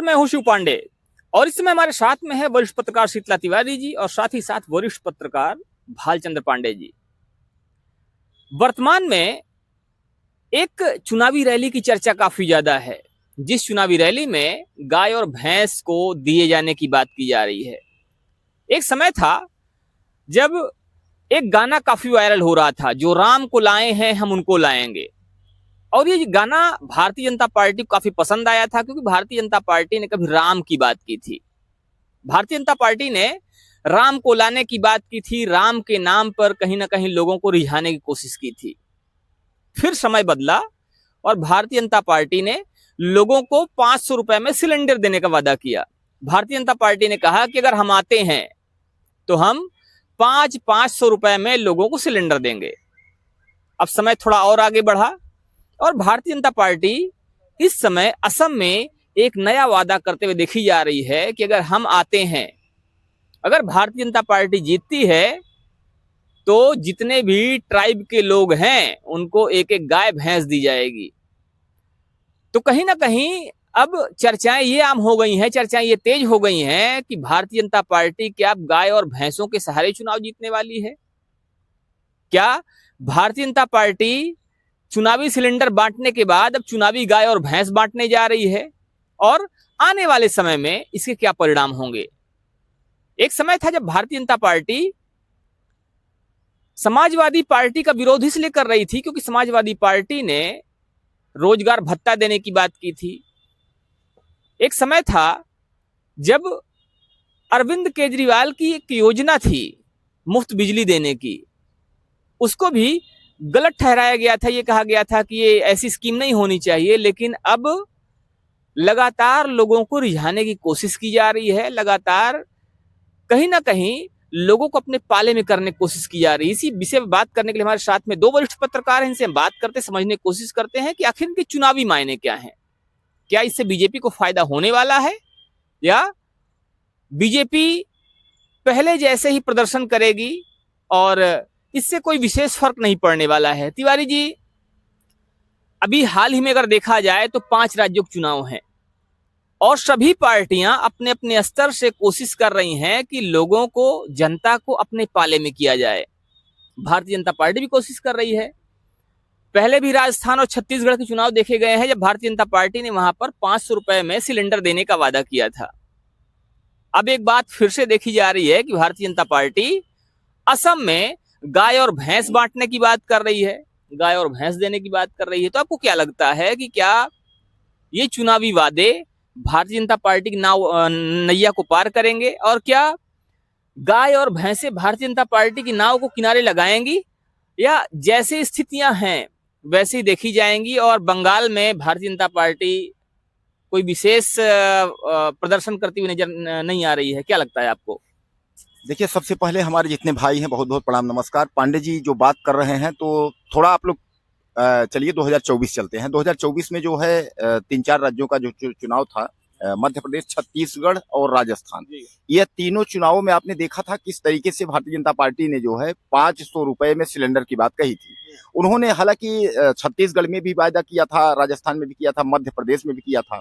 मैं हूं शिव पांडे और इस समय हमारे साथ में है वरिष्ठ पत्रकार शीतला तिवारी जी और साथ ही साथ वरिष्ठ पत्रकार भालचंद्र पांडे जी। वर्तमान में एक चुनावी रैली की चर्चा काफी ज्यादा है, जिस चुनावी रैली में गाय और भैंस को दिए जाने की बात की जा रही है। एक समय था जब एक गाना काफी वायरल हो रहा था, जो राम को लाए हैं हम उनको लाएंगे, और ये गाना भारतीय जनता पार्टी को काफी पसंद आया था, क्योंकि भारतीय जनता पार्टी ने कभी राम की बात की थी। भारतीय जनता पार्टी ने राम को लाने की बात की थी, राम के नाम पर कहीं ना कहीं लोगों को रिझाने की कोशिश की थी। फिर समय बदला और भारतीय जनता पार्टी ने लोगों को 500 रुपए में सिलेंडर देने का वादा किया। भारतीय जनता पार्टी ने कहा कि अगर हम आते हैं तो हम 500 रुपए में लोगों को सिलेंडर देंगे। अब समय थोड़ा और आगे बढ़ा और भारतीय जनता पार्टी इस समय असम में एक नया वादा करते हुए देखी जा रही है कि अगर हम आते हैं, अगर भारतीय जनता पार्टी जीतती है तो जितने भी ट्राइब के लोग हैं उनको एक एक गाय भैंस दी जाएगी। तो कहीं ना कहीं अब चर्चाएं ये आम हो गई हैं, चर्चाएं ये तेज हो गई हैं कि भारतीय जनता पार्टी क्या अब गाय और भैंसों के सहारे चुनाव जीतने वाली है? क्या भारतीय जनता पार्टी चुनावी सिलेंडर बांटने के बाद अब चुनावी गाय और भैंस बांटने जा रही है? और आने वाले समय में इसके क्या परिणाम होंगे? एक समय था जब भारतीय जनता पार्टी समाजवादी पार्टी का विरोध इसलिए कर रही थी क्योंकि समाजवादी पार्टी ने रोजगार भत्ता देने की बात की थी। एक समय था जब अरविंद केजरीवाल की एक योजना थी मुफ्त बिजली देने की, उसको भी गलत ठहराया गया था। ये कहा गया था कि ये ऐसी स्कीम नहीं होनी चाहिए, लेकिन अब लगातार लोगों को रिझाने की कोशिश की जा रही है, लगातार कहीं ना कहीं लोगों को अपने पाले में करने की कोशिश की जा रही है। इसी विषय में बात करने के लिए हमारे साथ में दो वरिष्ठ पत्रकार हैं, इनसे हम बात करते समझने की कोशिश करते हैं कि आखिर इनके चुनावी मायने क्या हैं। क्या इससे बीजेपी को फायदा होने वाला है या बीजेपी पहले जैसे ही प्रदर्शन करेगी और इससे कोई विशेष फर्क नहीं पड़ने वाला है? तिवारी जी, अभी हाल ही में अगर देखा जाए तो 5 राज्यों के चुनाव हैं और सभी पार्टियां अपने अपने स्तर से कोशिश कर रही हैं कि लोगों को, जनता को अपने पाले में किया जाए। भारतीय जनता पार्टी भी कोशिश कर रही है। पहले भी राजस्थान और छत्तीसगढ़ के चुनाव देखे गए हैं जब भारतीय जनता पार्टी ने वहां पर 500 रुपए में सिलेंडर देने का वादा किया था। अब एक बात फिर से देखी जा रही है कि भारतीय जनता पार्टी असम में गाय और भैंस बांटने की बात कर रही है, गाय और भैंस देने की बात कर रही है। तो आपको क्या लगता है कि क्या ये चुनावी वादे भारतीय जनता पार्टी की नैया को पार करेंगे और क्या गाय और भैंसे भारतीय जनता पार्टी की नाव को किनारे लगाएंगी, या जैसी स्थितियां हैं वैसी देखी जाएंगी और बंगाल में भारतीय जनता पार्टी कोई विशेष प्रदर्शन करती हुई नजर नहीं आ रही है? क्या लगता है आपको? देखिए, सबसे पहले हमारे जितने भाई हैं बहुत बहुत प्रणाम, नमस्कार। पांडे जी जो बात कर रहे हैं तो थोड़ा आप लोग चलिए 2024 चलते हैं। 2024 में जो है 3-4 राज्यों का जो चुनाव था, मध्य प्रदेश, छत्तीसगढ़ और राजस्थान, ये तीनों चुनावों में आपने देखा था किस तरीके से भारतीय जनता पार्टी ने जो है 500 रुपए में सिलेंडर की बात कही थी। उन्होंने हालांकि छत्तीसगढ़ में भी वायदा किया था, राजस्थान में भी किया था, मध्य प्रदेश में भी किया था,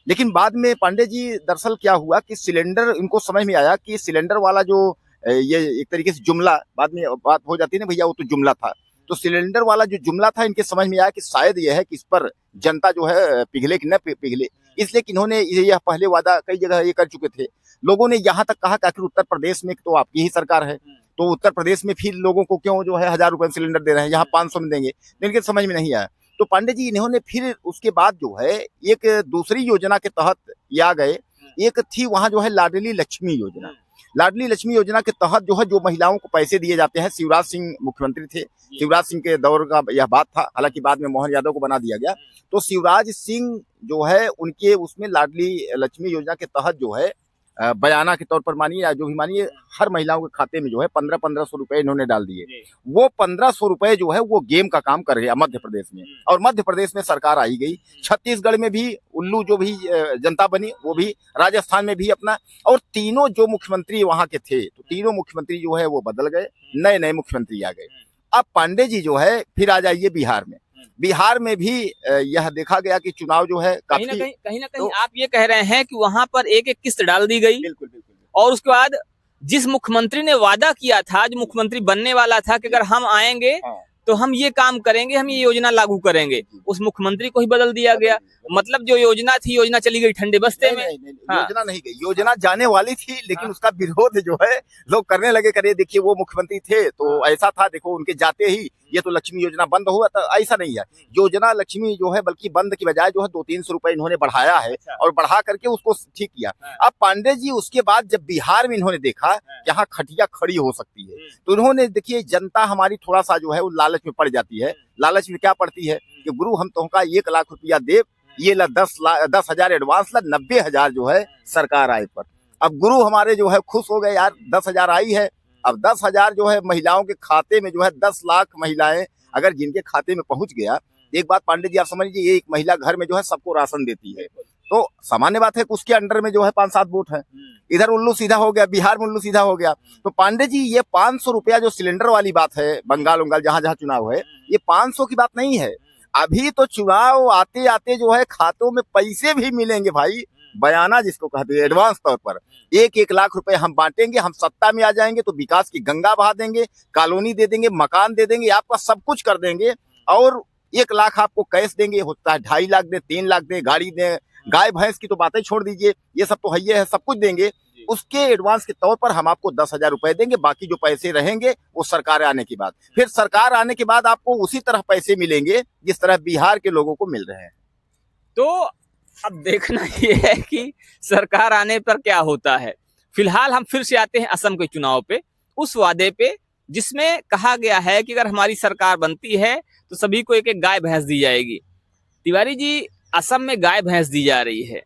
लेकिन बाद में पांडे जी दरअसल क्या हुआ कि सिलेंडर, इनको समझ में आया कि सिलेंडर वाला जो ये एक तरीके से जुमला, बाद में बात हो जाती है ना भैया, वो तो जुमला था, तो सिलेंडर वाला जो जुमला था इनके समझ में आया कि शायद यह है कि इस पर जनता जो है पिघले कि न पिघले, इसलिए कि इन्होंने यह पहले वादा कई जगह ये कर चुके थे। लोगों ने यहाँ तक कहा कि आखिर उत्तर प्रदेश में तो आपकी ही सरकार है, तो उत्तर प्रदेश में फिर लोगों को क्यों जो है 1000 रुपए सिलेंडर दे रहे हैं, यहाँ 500 में देंगे, तो इनके समझ में नहीं आया। तो पांडे जी इन्होंने फिर उसके बाद जो है एक दूसरी योजना के तहत आ गए। एक थी वहां जो है लाडली लक्ष्मी योजना। लाडली लक्ष्मी योजना के तहत जो है जो महिलाओं को पैसे दिए जाते हैं, शिवराज सिंह मुख्यमंत्री थे, शिवराज सिंह के दौर का यह बात था, हालांकि बाद में मोहन यादव को बना दिया गया। तो शिवराज सिंह जो है उनके उसमें लाडली लक्ष्मी योजना के तहत जो है बयाना के तौर पर मानिए या जो भी मानिए, हर महिलाओं के खाते में जो है 1500 रुपए इन्होंने डाल दिए। वो 1500 रुपए जो है वो गेम का काम कर गया मध्य प्रदेश में, और मध्य प्रदेश में सरकार आई गई। छत्तीसगढ़ में भी उल्लू जो भी जनता बनी वो भी, राजस्थान में भी अपना, और तीनों जो मुख्यमंत्री वहां के थे तो तीनों मुख्यमंत्री जो है वो बदल गए, नए नए मुख्यमंत्री आ गए। अब पांडे जी जो है फिर आ जाइए बिहार में। बिहार में भी यह देखा गया कि चुनाव जो है कहीं ना काफी कहीं आप ये कह रहे हैं कि वहां पर एक एक किस्त डाल दी गई, बिल्कुल बिल्कुल और उसके बाद जिस मुख्यमंत्री ने वादा किया था, जो मुख्यमंत्री बनने वाला था कि अगर हम आएंगे हाँ। तो हम ये काम करेंगे, हम ये योजना लागू करेंगे, उस मुख्यमंत्री को ही बदल दिया गया। मतलब जो योजना थी, योजना चली गई ठंडे बस्ते में। नहीं, हाँ। योजना नहीं गई, योजना जाने वाली थी, लेकिन उसका विरोध जो है लोग करने लगे। करे देखिए वो मुख्यमंत्री थे तो ऐसा था, देखो उनके जाते ही ये तो लक्ष्मी योजना बंद हुआ था। ऐसा नहीं है, योजना लक्ष्मी जो है बल्कि बंद की बजाय जो है 200-300 रुपए इन्होंने बढ़ाया है और बढ़ा करके उसको ठीक किया। अब पांडे जी उसके बाद जब बिहार में इन्होंने देखा यहाँ खटिया खड़ी हो सकती है, तो इन्होंने देखिए जनता हमारी थोड़ा सा जो है वो लालच में पड़ जाती है। लालच में क्या पड़ती है कि गुरु हम तुमका 1 लाख रुपया दे, ये ला 10,000 एडवांस ला, 90,000 जो है सरकार आए पर। अब गुरु हमारे जो है खुश हो गए, यार 10,000 आई है। अब 10,000 जो है महिलाओं के खाते में जो है 10 लाख महिलाएं अगर जिनके खाते में पहुंच गया, एक बात पांडे जी आप समझ लीजिए, एक महिला घर में जो है सबको राशन देती है, तो सामान्य बात है कि उसके अंडर में जो है 5-7 वोट है। इधर उल्लू सीधा हो गया, बिहार में उल्लू सीधा हो गया। तो पांडे जी ये 500 रुपया जो सिलेंडर वाली बात है, बंगाल जहां जहां चुनाव है, ये 500 की बात नहीं है। अभी तो चुनाव आते आते जो है खातों में पैसे भी मिलेंगे भाई, बयाना जिसको कहते हैं एडवांस तौर पर 1-1 लाख रुपए हम बांटेंगे, हम सत्ता में आ जाएंगे तो विकास की गंगा बहा देंगे, कॉलोनी दे देंगे, मकान दे देंगे, आपका सब कुछ कर देंगे, और 1 लाख आपको कैश देंगे, होता है 2.5 लाख दे, 3 लाख दे, गाड़ी दे, गाय भैंस की तो बातें छोड़ दीजिए, ये सब तो है, सब कुछ देंगे। उसके एडवांस के तौर पर हम आपको 10,000 रुपए देंगे, बाकी जो पैसे रहेंगे वो सरकार आने के बाद। फिर सरकार आने के बाद आपको उसी तरह पैसे मिलेंगे जिस तरह बिहार के लोगों को मिल रहे हैं। तो अब देखना ये है कि सरकार आने पर क्या होता है। फिलहाल हम फिर से आते हैं असम के चुनाव पे, उस वादे पे जिसमें कहा गया है कि अगर हमारी सरकार बनती है तो सभी को एक एक गाय भैंस दी जाएगी। तिवारी जी, असम में गाय भैंस दी जा रही है,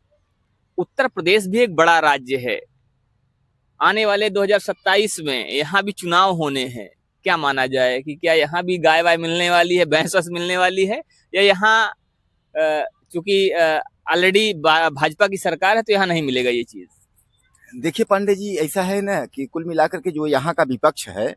उत्तर प्रदेश भी एक बड़ा राज्य है, आने वाले 2027 में यहाँ भी चुनाव होने हैं। क्या माना जाए कि क्या यहाँ भी गाय वाय मिलने वाली है, भैंस मिलने वाली है, या यहाँ चूंकि ऑलरेडी भाजपा की सरकार है तो यहाँ नहीं मिलेगा ये चीज? देखिए पांडे जी, ऐसा है ना कि कुल मिलाकर के जो यहाँ का विपक्ष है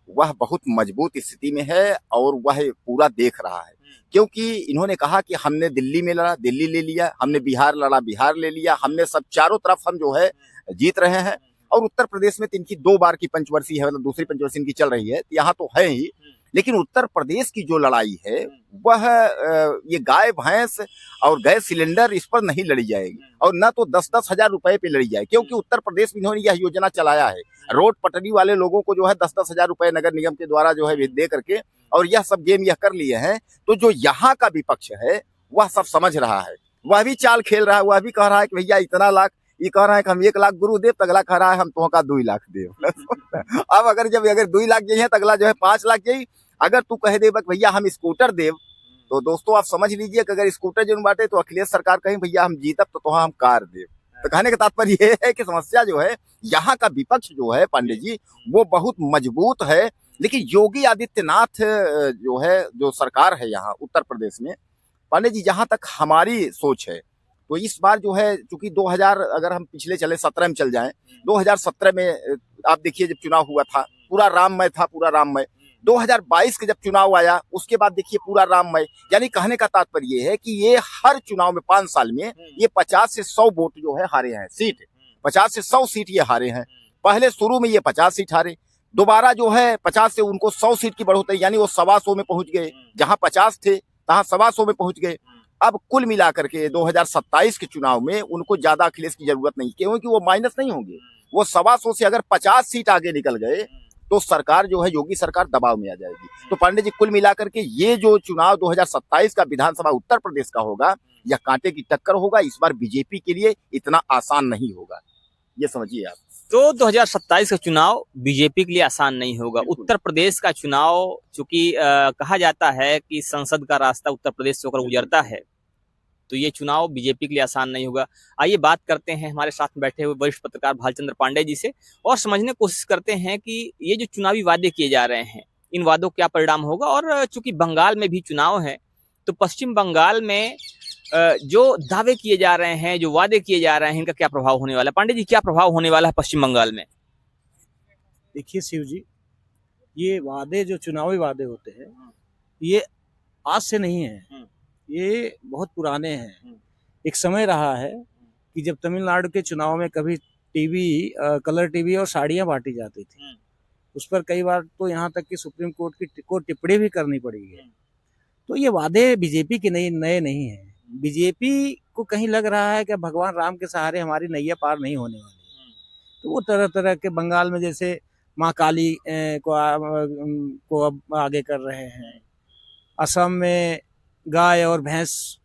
वह बहुत मजबूत स्थिति में है और वह पूरा देख रहा है, क्योंकि इन्होंने कहा कि हमने दिल्ली में लड़ा, दिल्ली ले लिया, हमने बिहार लड़ा, बिहार ले लिया, हमने सब चारों तरफ हम जो है जीत रहे हैं। और उत्तर प्रदेश में तो इनकी 2 बार की पंचवर्षीय है, मतलब दूसरी पंचवर्षीय इनकी चल रही है, यहाँ तो है ही, लेकिन उत्तर प्रदेश की जो लड़ाई है वह ये गाय भैंस और गैस सिलेंडर इस पर नहीं लड़ी जाएगी, और न तो 10-10 हजार रुपए पे लड़ी जाएगी, क्योंकि उत्तर प्रदेश में इन्होंने यह योजना चलाया है, रोड पटरी वाले लोगों को जो है 10-10 हजार रुपए नगर निगम के द्वारा जो है दे करके, और यह सब गेम यह कर लिए हैं। तो जो यहाँ का विपक्ष है वह सब समझ रहा है, वह भी चाल खेल रहा है, वह भी कह रहा है कि भैया इतना लाख, ये कह रहा है कि हम 1 लाख गुरु देव, अगला कह रहा है हम तो का 2 लाख देव। अब अगर 2 लाख जाइए तो अगला जो है 5 लाख जाइए। अगर तू कह दे भैया हम स्कूटर देव, तो दोस्तों आप समझ लीजिए कि अगर स्कूटर जो बांटे तो अखिलेश सरकार कहीं भैया हम जीतब तो हम कार देव। तो कहने का तात्पर्य ये है कि समस्या जो है यहाँ का विपक्ष जो है पांडे जी वो बहुत मजबूत है, लेकिन योगी आदित्यनाथ जो है, जो सरकार है यहाँ उत्तर प्रदेश में, पांडे जी जहां तक हमारी सोच है तो इस बार जो है चूंकि 2000 अगर हम पिछले चले 17 में चल जाएं, 2017 में आप देखिए जब चुनाव हुआ था पूरा राममय था, पूरा राममय। 2022 के जब चुनाव आया उसके बाद देखिए पूरा राममय। यानी कहने का तात्पर्य ये है कि ये हर चुनाव में 5 साल में ये 50 से 100 वोट जो है हारे हैं, सीट 50 से 100 सीट ये हारे हैं। पहले शुरू में ये 50 सीट हारे, दोबारा जो है 50 से उनको 100 सीट की बढ़ोतरी, यानी वो 125 में पहुंच गए, जहां 50 थे तहां 125 में पहुंच गए। अब कुल मिलाकर के 2027 के चुनाव में उनको ज्यादा अखिलेश की जरूरत नहीं, क्योंकि वो माइनस नहीं होंगे, वो 125 से अगर 50 सीट आगे निकल गए तो सरकार जो है योगी सरकार दबाव में आ जाएगी। तो पांडे जी कुल मिलाकर के ये जो चुनाव 2027 का विधानसभा उत्तर प्रदेश का होगा यह कांटे की टक्कर होगा, इस बार बीजेपी के लिए इतना आसान नहीं होगा, ये समझिए आप। तो 2027 का चुनाव बीजेपी के लिए आसान नहीं होगा। उत्तर प्रदेश का चुनाव चूंकि कहा जाता है कि संसद का रास्ता उत्तर प्रदेश से होकर गुजरता है, तो ये चुनाव बीजेपी के लिए आसान नहीं होगा। आइए बात करते हैं हमारे साथ बैठे हुए वरिष्ठ पत्रकार भालचंद्र पांडे जी से और समझने की कोशिश करते हैं कि ये जो चुनावी वादे किए जा रहे हैं इन वादों का क्या परिणाम होगा। और चूंकि बंगाल में भी चुनाव है तो पश्चिम बंगाल में जो दावे किए जा रहे हैं, जो वादे किए जा रहे हैं, इनका क्या प्रभाव होने वाला है? पांडे जी, क्या प्रभाव होने वाला है पश्चिम बंगाल में? देखिए शिव जी, ये वादे जो चुनावी वादे होते हैं ये आज से नहीं है, ये बहुत पुराने हैं। एक समय रहा है कि जब तमिलनाडु के चुनाव में कभी टीवी, कलर टीवी और साड़ियाँ बांटी जाती थी, उस पर कई बार तो यहाँ तक कि सुप्रीम कोर्ट को टिप्पणी भी करनी पड़ी है। तो ये वादे बीजेपी के नए नहीं हैं। बीजेपी को कहीं लग रहा है कि भगवान राम के सहारे हमारी नैया पार नहीं होने वाली। तो वो तरह तरह के बंगाल में जैसे माँ काली को अब आगे कर रहे हैं, असम में गाय और भैंस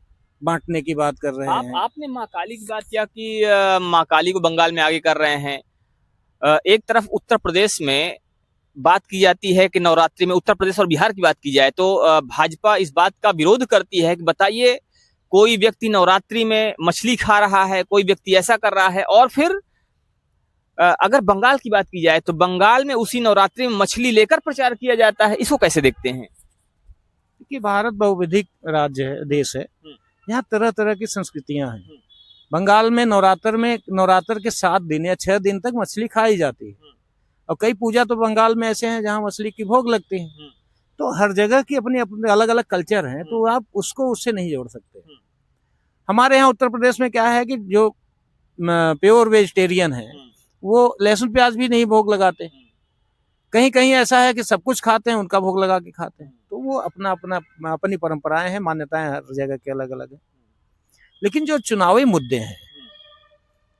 बांटने की बात कर रहे हैं। आपने माँ काली की बात किया कि माँ काली को बंगाल में आगे कर रहे हैं। एक तरफ उत्तर प्रदेश में बात की जाती है कि नवरात्रि में, उत्तर प्रदेश और बिहार की बात की जाए तो भाजपा इस बात का विरोध करती है कि बताइए, कोई व्यक्ति नवरात्रि में मछली खा रहा है, कोई व्यक्ति ऐसा कर रहा है, और फिर अगर बंगाल की बात की जाए तो बंगाल में उसी नवरात्रि में मछली लेकर प्रचार किया जाता है। इसको कैसे देखते हैं? कि भारत बहुविधिक राज्य है, देश है, यहाँ तरह तरह की संस्कृतियां हैं। बंगाल में नवरात्र के 7 दिन या 6 दिन तक मछली खाई जाती है, और कई पूजा तो बंगाल में ऐसे हैं जहाँ मछली की भोग लगती है। तो हर जगह की अपनी अपने अलग अलग कल्चर हैं, तो आप उसको उससे नहीं जोड़ सकते। हमारे यहाँ उत्तर प्रदेश में क्या है कि जो प्योर वेजिटेरियन है वो लहसुन प्याज भी नहीं भोग लगाते। कहीं कहीं ऐसा है कि सब कुछ खाते हैं, उनका भोग लगा के खाते हैं। तो वो अपनी परंपराएं हैं, मान्यताएं हर जगह के अलग अलग है। लेकिन जो चुनावी मुद्दे हैं,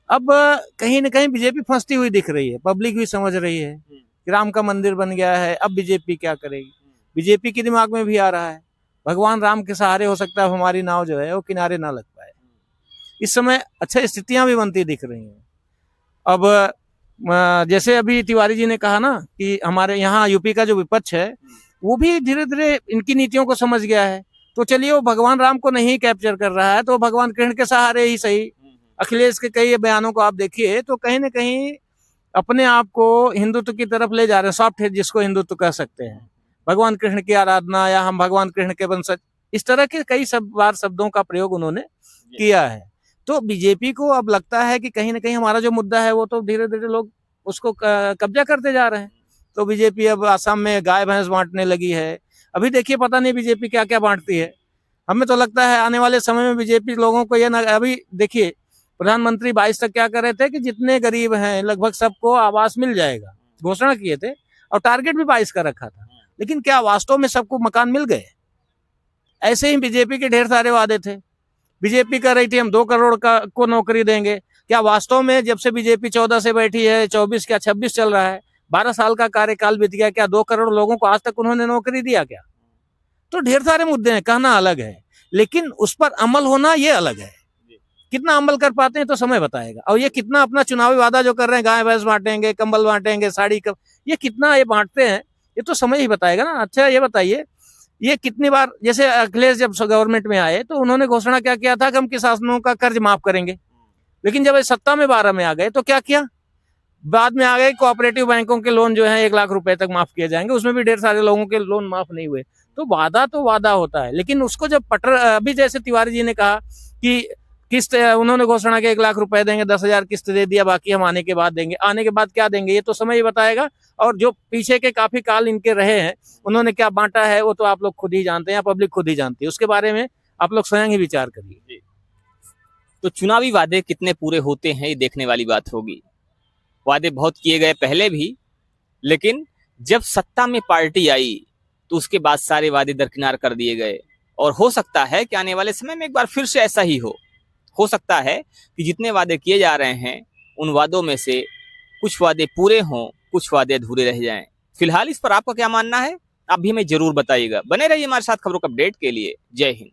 अब कहीं न कहीं बीजेपी फंसती हुई दिख रही है। पब्लिक भी समझ रही है कि राम का मंदिर बन गया है, अब बीजेपी क्या करेगी। बीजेपी के दिमाग में भी आ रहा है भगवान राम के सहारे हो सकता है हमारी नाव जो है वो किनारे ना लग पाए। इस समय अच्छा स्थितियां भी बनती दिख रही हैं। अब जैसे अभी तिवारी जी ने कहा ना कि हमारे यहाँ यूपी का जो विपक्ष है वो भी धीरे धीरे इनकी नीतियों को समझ गया है। तो चलिए, वो भगवान राम को नहीं कैप्चर कर रहा है तो भगवान कृष्ण के सहारे ही सही। अखिलेश के कई बयानों को आप देखिए तो कहीं न कहीं अपने आप को हिंदुत्व की तरफ ले जा रहे हैं, सॉफ्ट है जिसको हिंदुत्व कह सकते हैं। भगवान कृष्ण की आराधना या हम भगवान कृष्ण के वंशज, इस तरह के कई बार शब्दों का प्रयोग उन्होंने किया है। तो बीजेपी को अब लगता है कि कहीं ना कहीं हमारा जो मुद्दा है वो तो धीरे धीरे लोग उसको कब्जा करते जा रहे हैं। तो बीजेपी अब आसाम में गाय भैंस बांटने लगी है। अभी देखिए, पता नहीं बीजेपी क्या क्या बांटती है। हमें तो लगता है आने वाले समय में बीजेपी लोगों को ये ना, अभी देखिए प्रधानमंत्री 22 तक क्या कर रहे थे कि जितने गरीब हैं लगभग सबको आवास मिल जाएगा, घोषणा किए थे, और टारगेट भी 22 का रखा था। लेकिन क्या वास्तव में सबको मकान मिल गए? ऐसे ही बीजेपी के ढेर सारे वादे थे। बीजेपी कह रही थी हम 2 करोड़ को नौकरी देंगे। क्या वास्तव में जब से बीजेपी 14 से बैठी है, 24 क्या 26 चल रहा है, 12 साल का कार्यकाल बीत गया, क्या 2 करोड़ लोगों को आज तक उन्होंने नौकरी दिया क्या? तो ढेर सारे मुद्दे हैं, कहना अलग है, लेकिन उस पर अमल होना ये अलग है। कितना अमल कर पाते हैं तो समय बताएगा। और ये कितना अपना चुनावी वादा जो कर रहे हैं, गाय भैंस बांटेंगे, कंबल बांटेंगे, साड़ी ये कितना ये बांटते हैं, ये तो समय ही बताएगा ना। अच्छा ये बताइए, ये कितनी बार, जैसे अखिलेश जब गवर्नमेंट में आए तो उन्होंने घोषणा क्या किया था कि हम किसानों का कर्ज माफ करेंगे। लेकिन जब सत्ता में 12 में आ गए तो क्या किया? बाद में आ गए कोऑपरेटिव बैंकों के लोन जो है 1 लाख रुपए तक माफ किए जाएंगे, उसमें भी ढेर सारे लोगों के लोन माफ नहीं हुए। तो वादा होता है, लेकिन उसको जब अभी जैसे तिवारी जी ने कहा कि किस्त, उन्होंने घोषणा की 1 लाख रुपए देंगे, 10,000 किस्त दे दिया, बाकी हम आने के बाद देंगे। आने के बाद क्या देंगे ये तो समय ही बताएगा। और जो पीछे के काफी काल इनके रहे हैं, उन्होंने क्या बांटा है वो तो आप लोग खुद ही जानते हैं, पब्लिक खुद ही जानती है। उसके बारे में आप लोग स्वयं ही विचार करिए। तो चुनावी वादे कितने पूरे होते हैं ये देखने वाली बात होगी। वादे बहुत किए गए पहले भी, लेकिन जब सत्ता में पार्टी आई तो उसके बाद सारे वादे दरकिनार कर दिए गए। और हो सकता है कि आने वाले समय में एक बार फिर से ऐसा ही हो सकता है कि जितने वादे किए जा रहे हैं उन वादों में से कुछ वादे पूरे हों, कुछ वादे अधूरे रह जाएं। फिलहाल इस पर आपका क्या मानना है, आप भी हमें जरूर बताइएगा। बने रहिए हमारे साथ खबरों का अपडेट के लिए। जय हिंद।